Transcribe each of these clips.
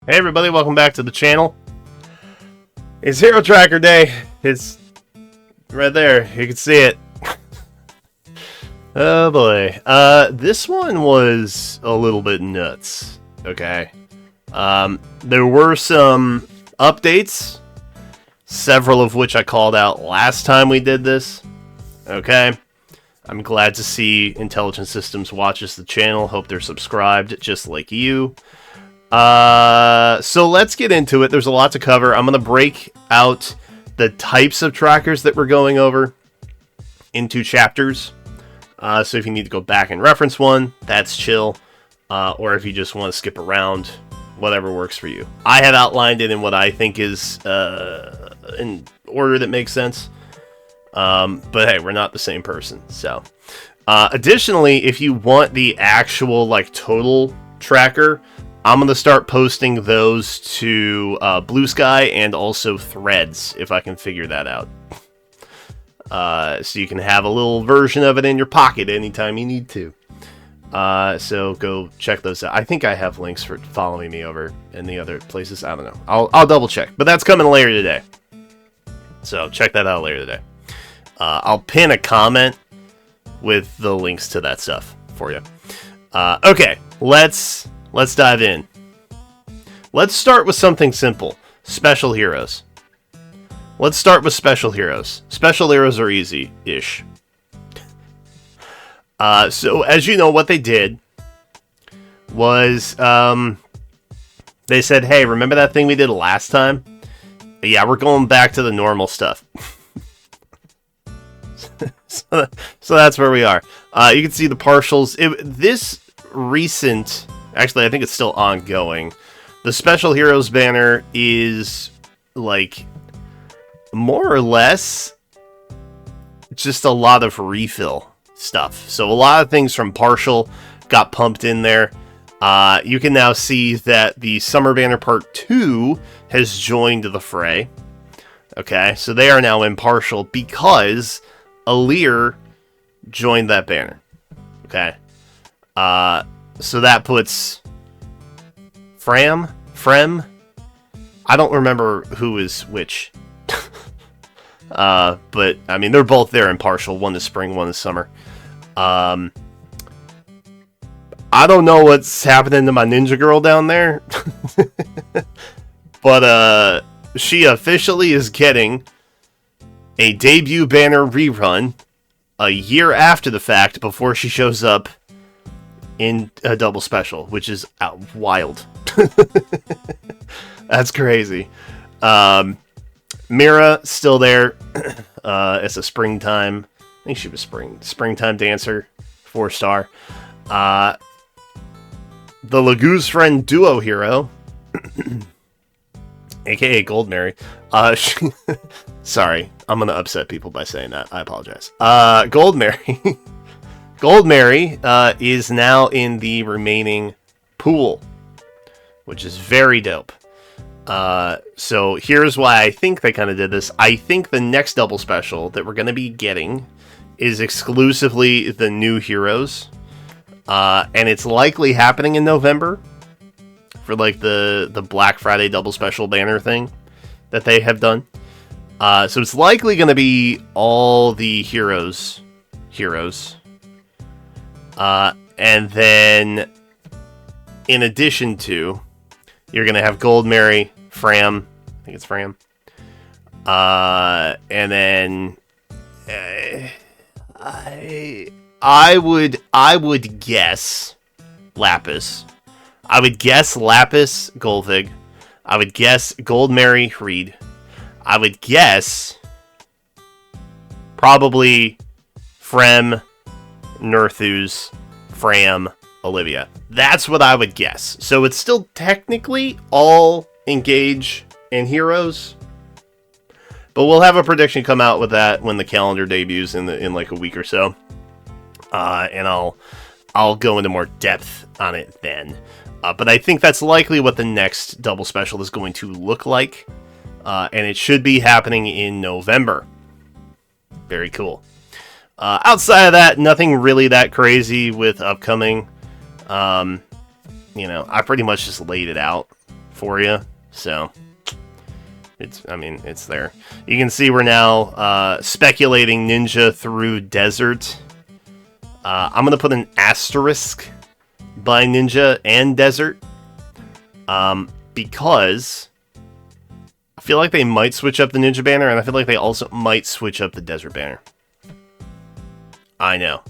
Hey everybody, welcome back to the channel. It's Hero Tracker Day. It's right there. You can see it. Oh boy. This one was a little bit nuts. Okay. There were some updates, several of which I called out last time we did this. Okay. I'm glad to see Intelligent Systems watches the channel. Hope they're subscribed just like you. So let's get into it. There's a lot to cover. I'm going to break out the types of trackers that we're going over into chapters. So if you need to go back and reference one, that's chill. Or if you just want to skip around, whatever works for you. I have outlined it in what I think is in order that makes sense. But hey, we're not the same person. So additionally, if you want the actual total tracker, I'm going to start posting those to Blue Sky and also Threads, if I can figure that out. So you can have a little version of it in your pocket anytime you need to. So go check those out. I think I have links for following me over in the other places. I don't know. I'll double check. But that's coming later today. So check that out later today. I'll pin a comment with the links to that stuff for you. Okay, let's dive in. Let's start with something simple. Special heroes. Let's start with special heroes. Special heroes are easy-ish. So, as you know, what they did was they said, hey, remember that thing we did last time? Yeah, we're going back to the normal stuff. So that's where we are. You can see the partials. This recent... Actually, I think it's still ongoing. The Special Heroes banner is, more or less just a lot of refill stuff. So a lot of things from Partial got pumped in there. You can now see that the Summer Banner Part 2 has joined the fray. Okay, so they are now in Partial because Alear joined that banner. Okay. So that puts Frem? I don't remember who is which. But, I mean, they're both there in Partial. One is spring, one is summer. I don't know what's happening to my ninja girl down there. But, she officially is getting a debut banner rerun a year after the fact before she shows up in a double special, which is wild. That's crazy. Mira still there as a springtime. I think she was springtime dancer, 4-star. The Lagoo's friend duo hero, aka Gold Mary. Sorry, I'm gonna upset people by saying that. I apologize. Gold Mary. Gold Mary is now in the remaining pool, which is very dope. So here's why I think they kind of did this. I think the next double special that we're going to be getting is exclusively the new heroes. And it's likely happening in November for the Black Friday double special banner thing that they have done. So it's likely going to be all the heroes. And then, in addition to, you're going to have Gold Mary, Fram, I think it's Fram, and then, I would guess Lapis. I would guess Lapis, Golvig. I would guess Gold Mary, Reed. I would guess probably Frem, Nerthus, Fram, Olivia. That's what I would guess. So it's still technically all Engage and Heroes, but we'll have a prediction come out with that when the calendar debuts in a week or so, and I'll go into more depth on it then. But I think that's likely what the next double special is going to look like, and it should be happening in November. Very cool. Outside of that, nothing really that crazy with upcoming. I pretty much just laid it out for you. So it's there. You can see we're now speculating Ninja through Desert. I'm gonna put an asterisk by Ninja and Desert, because I feel like they might switch up the Ninja banner, and I feel like they also might switch up the Desert banner. I know.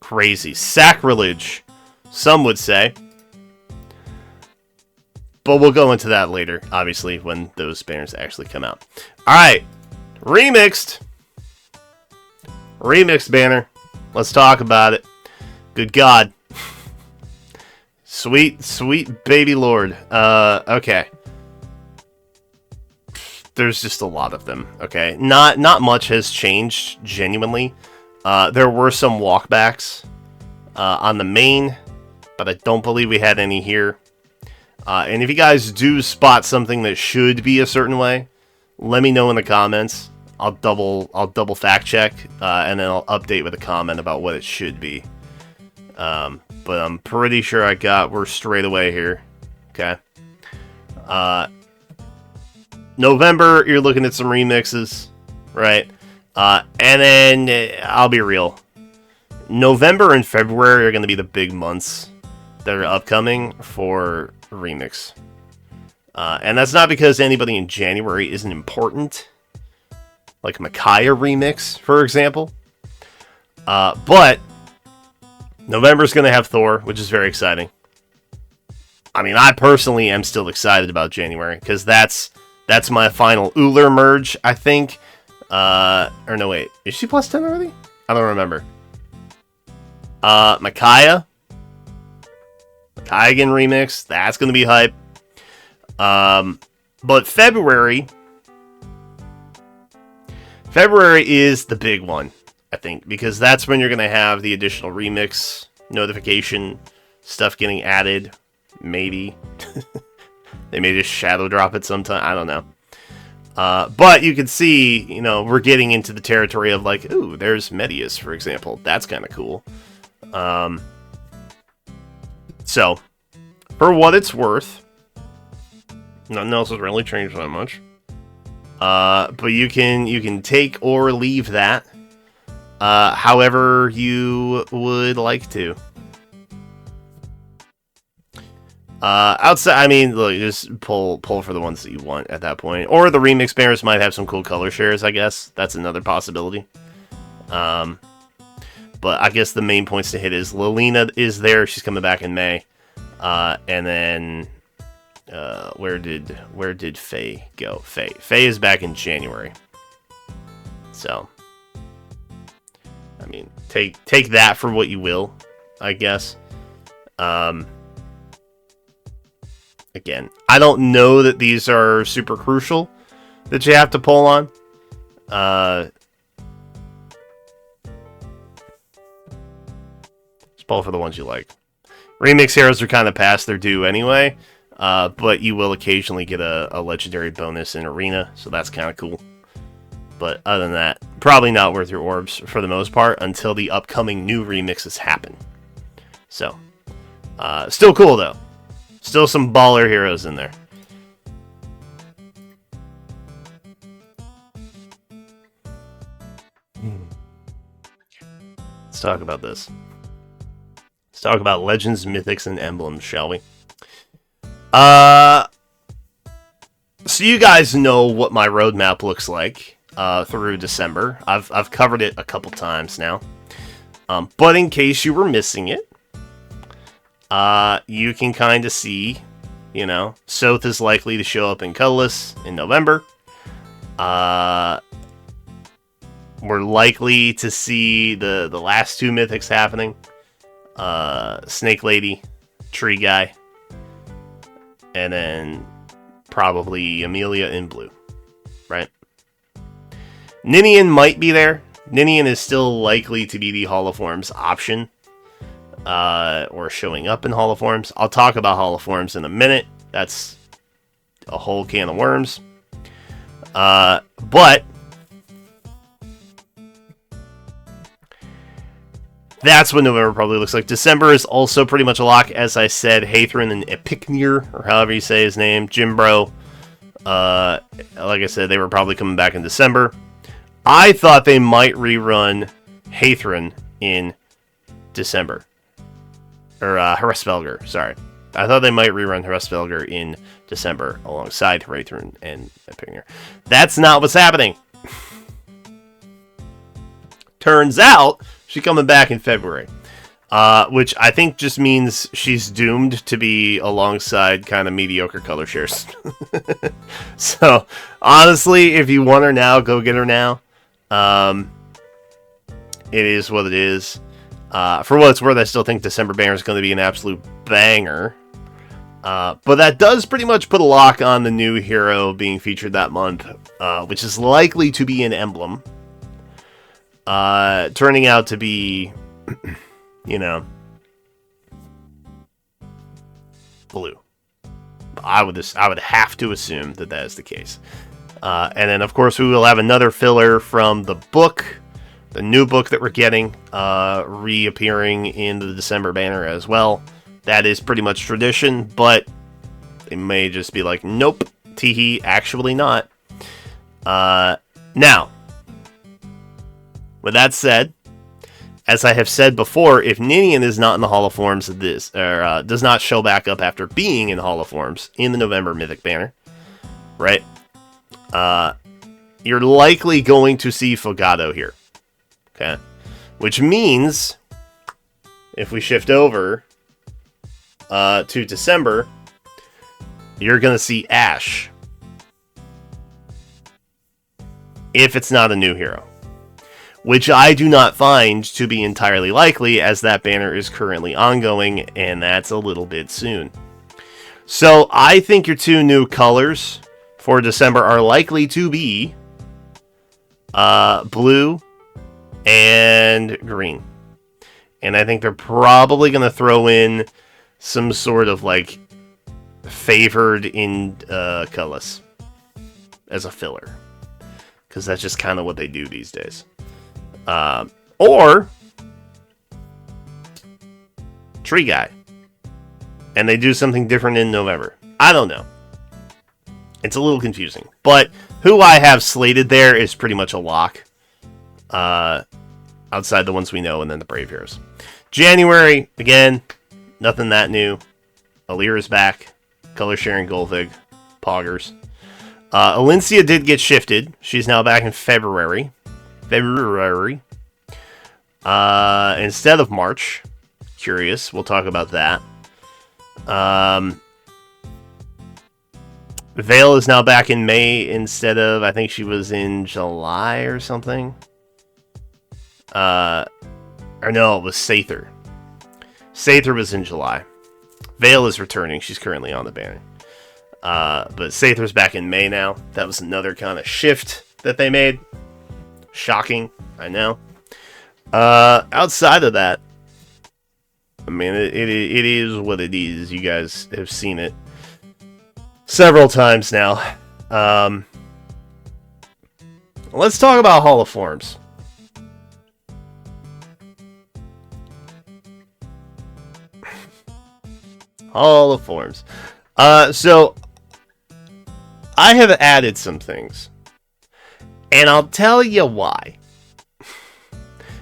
Crazy. Sacrilege, some would say. But we'll go into that later, obviously, when those banners actually come out. Alright. Remixed. Remixed banner. Let's talk about it. Good God. Sweet, sweet baby lord. Okay. There's just a lot of them, okay? Not much has changed, genuinely. There were some walkbacks on the main, but I don't believe we had any here. And if you guys do spot something that should be a certain way, let me know in the comments. I'll double fact check, and then I'll update with a comment about what it should be. But I'm pretty sure we're straight away here. Okay. November, you're looking at some remixes, right? And then, I'll be real. November and February are going to be the big months that are upcoming for remix. And that's not because anybody in January isn't important. Like Micaiah remix, for example. But November's going to have Thor, which is very exciting. I mean, I personally am still excited about January, because that's my final Uller merge, I think. Or no, wait. Is she plus 10 already? I don't remember. Micaiah again remix. That's going to be hype. But February is the big one, I think, because that's when you're going to have the additional remix notification stuff getting added. Maybe. They may just shadow drop it sometime. I don't know. But you can see, we're getting into the territory of like, ooh, there's Medius, for example. That's kind of cool. So, for what it's worth, nothing else has really changed that much. But you can take or leave that, however you would like to. Outside, I mean, look, just pull for the ones that you want at that point. Or the remix banners might have some cool color shares, I guess. That's another possibility. But I guess the main points to hit is Lilina is there. She's coming back in May. And then, where did Faye go? Faye is back in January. So, I mean, take that for what you will, I guess. Again, I don't know that these are super crucial that you have to pull on. Just pull for the ones you like. Remix heroes are kind of past their due anyway, but you will occasionally get a legendary bonus in Arena, so that's kind of cool. But other than that, probably not worth your orbs for the most part until the upcoming new remixes happen. So, still cool though. Still some baller heroes in there. Let's talk about this. Let's talk about Legends, Mythics, and Emblems, shall we? So you guys know what my roadmap looks like through December. I've covered it a couple times now. But in case you were missing it, you can kind of see, Soth is likely to show up in Colorless in November. We're likely to see the last two Mythics happening. Snake Lady, Tree Guy, and then probably Amelia in blue, right? Ninian might be there. Ninian is still likely to be the Holoforms option. Or showing up in holoforms. I'll talk about holoforms in a minute. That's a whole can of worms. But That's what November probably looks like. December is also pretty much a lock, as I said. Hathran and Epicnir, or however you say his name, Jimbro. Like I said, they were probably coming back in December. I thought they might rerun Hathran in December. Or Hraesvelgr, sorry. I thought they might rerun Hraesvelgr in December alongside Hathran and Epicnir. That's not what's happening. Turns out she's coming back in February. Which I think just means she's doomed to be alongside kind of mediocre color shares. So, honestly, if you want her now, go get her now. It is what it is. For what it's worth, I still think December Banner is going to be an absolute banger. But that does pretty much put a lock on the new hero being featured that month, which is likely to be an Emblem. Turning out to be, you know, blue. I would have to assume that is the case. And then, of course, we will have another filler from the book, the new book that we're getting, reappearing in the December banner as well. That is pretty much tradition, but they may just be like, nope, teehee, actually not. Now, with that said, as I have said before, if Ninian is not in the Hall of Forms of this, or does not show back up after being in Hall of Forms in the November Mythic banner, right? You're likely going to see Fogado here. Okay? Which means, if we shift over to December, you're going to see Ash. If it's not a new hero. Which I do not find to be entirely likely, as that banner is currently ongoing, and that's a little bit soon. So I think your two new colors for December are likely to be blue and green. And I think they're probably going to throw in some sort of like favored in colors as a filler. Because that's just kind of what they do these days. Or Tree Guy. And they do something different in November. I don't know. It's a little confusing. But who I have slated there is pretty much a lock. Outside the ones we know, and then the Brave Heroes. January, again, nothing that new. Alira's back. Color sharing Golvig. Poggers. Alencia did get shifted. She's now back in February. Instead of March. Curious. We'll talk about that. Vale is now back in May instead of, I think she was in July or something. Or no, it was Sather. Sather was in July. Vale is returning. She's currently on the banner. But Sather's back in May now. That was another kind of shift that they made. Shocking, I know. Outside of that, I mean, it is what it is. You guys have seen it several times now. Let's talk about Hall of Forms. Hall of Forms. So, I have added some things. And I'll tell you why.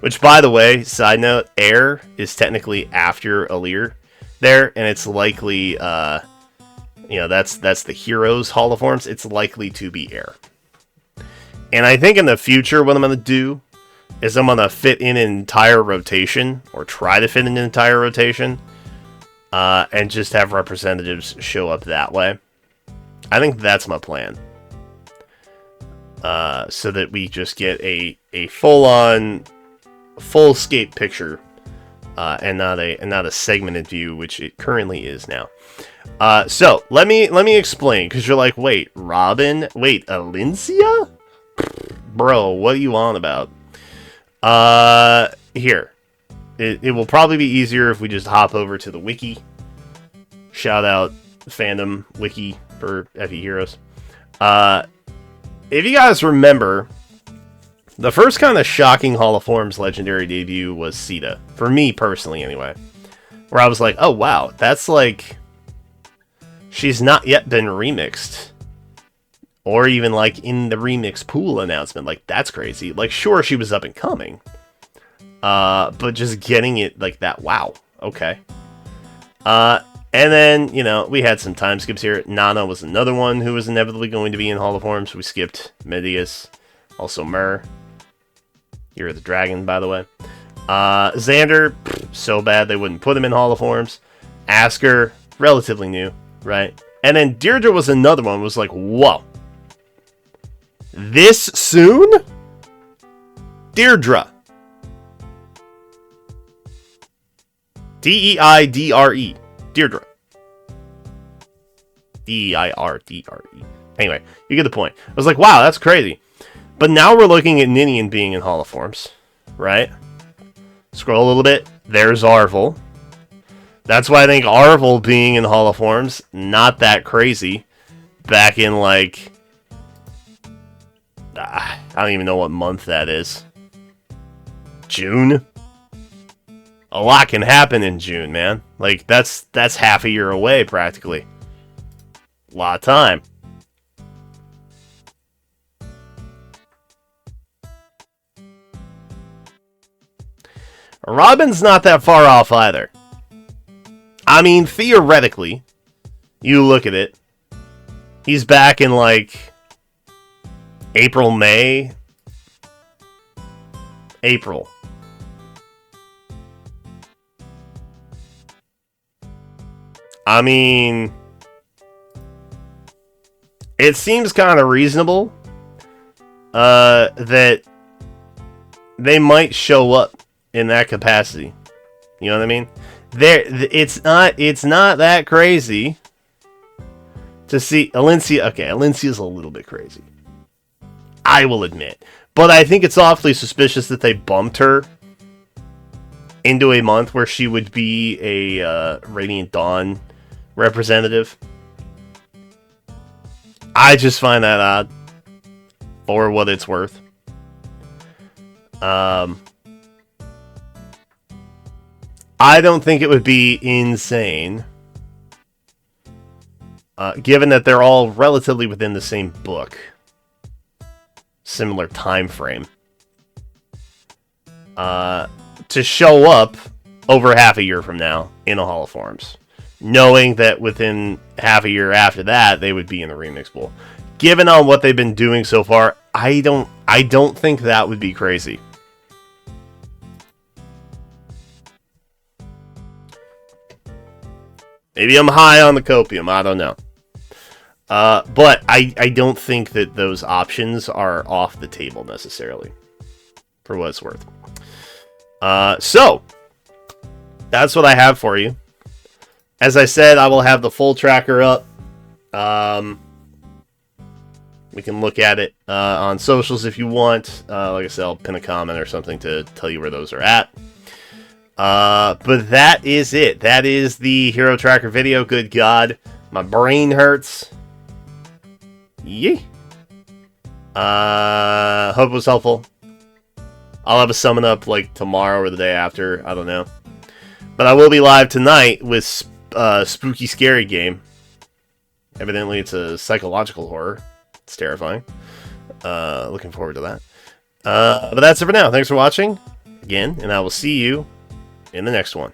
Which, by the way, side note, Air is technically after Alir there, and it's likely, you know, that's the Heroes Hall of Forms. It's likely to be Air. And I think in the future, what I'm going to do is I'm going to fit in an entire rotation, or try to fit in an entire rotation, and just have representatives show up that way. I think that's my plan. So that we just get a full-on, full-scape picture, and not a segmented view, which it currently is now. So let me explain, because you're like, wait, Robin? Wait, Alencia? Bro, what are you on about? Here. It will probably be easier if we just hop over to the wiki. Shout out fandom wiki for FE Heroes. If you guys remember, The first kind of shocking Hall of Forms legendary debut was Sita. For me, personally, anyway. Where I was like, oh, wow. That's like... She's not yet been remixed. Or even, like, in the remix pool announcement. Like, that's crazy. Like, sure, she was up and coming. But just getting it like that, wow. Okay. And then, you know, we had some time skips here. Nana was another one who was inevitably going to be in Hall of Forms. We skipped Medius. Also Myrrh. Year of the Dragon, by the way. Xander, so bad they wouldn't put him in Hall of Forms. Asker, relatively new, right? And then Deirdre was another one. Was like, whoa. This soon? Deirdre. D-E-I-D-R-E. Deirdre. D-E-I-R-D-R-E. Anyway, you get the point. I was like, wow, that's crazy. But now we're looking at Ninian being in Hall of Forms, right? Scroll a little bit. There's Arvel. That's why I think Arvel being in Hall of Forms, not that crazy. Back in, like... I don't even know what month that is. June? A lot can happen in June, man. Like, that's half a year away, practically. A lot of time. Robin's not that far off either. I mean, theoretically, you look at it, he's back in, like, April, May. April. I mean, it seems kind of reasonable that they might show up in that capacity. You know what I mean? It's not that crazy to see Alencia. Okay, Alencia's a little bit crazy, I will admit. But I think it's awfully suspicious that they bumped her into a month where she would be a Radiant Dawn representative. I just find that odd, for what it's worth. I don't think it would be insane, given that they're all relatively within the same book, similar time frame, to show up over half a year from now in a Hall of Forms, knowing that within half a year after that they would be in the Remix Bowl. Given on what they've been doing so far, I don't think that would be crazy. Maybe I'm high on the copium, I don't know. But I don't think that those options are off the table necessarily, for what it's worth. So, that's what I have for you. As I said, I will have the full tracker up. We can look at it on socials if you want. Like I said, I'll pin a comment or something to tell you where those are at. But that is it. That is the Hero Tracker video. Good God. My brain hurts. Yee. Hope it was helpful. I'll have a summon up like tomorrow or the day after. I don't know. But I will be live tonight with Spooky Scary Game. Evidently it's a psychological horror. It's terrifying. Looking forward to that. But that's it for now. Thanks for watching again, and I will see you in the next one.